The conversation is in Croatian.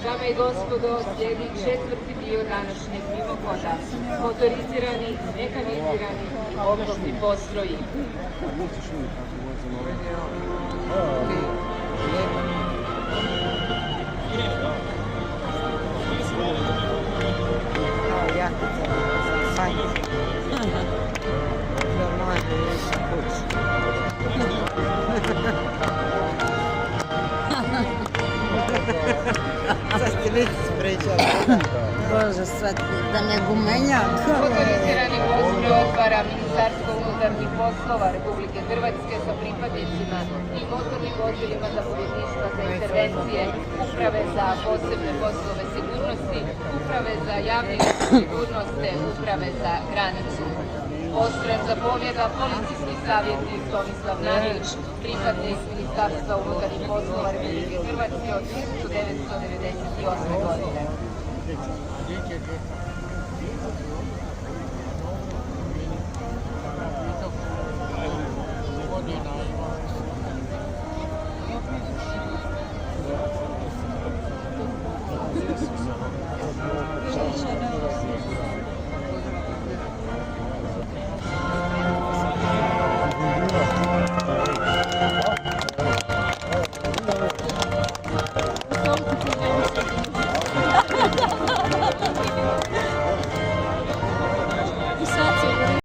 Dame i gospodo, slijedi četvrti dio današnjeg mimohoda, motorizirani, mehanizirani oklopni postroji. Sad ste već spređali. Bože, sad da ne gumenjak. Motorizirani postroj otvara Ministarstvo unutarnjih poslova Republike Hrvatske sa pripadnicima i motornim vozilima zapovjedništva za intervencije, uprave za posebne poslove sigurnosti, uprave za javnu sigurnost te uprave za granicu. Postrojem zapovjeda policijski savjetnik Tomislav Nanić, pripadnik Ministarstva unutarnjih poslova Republike Hrvatske od 1998. godine.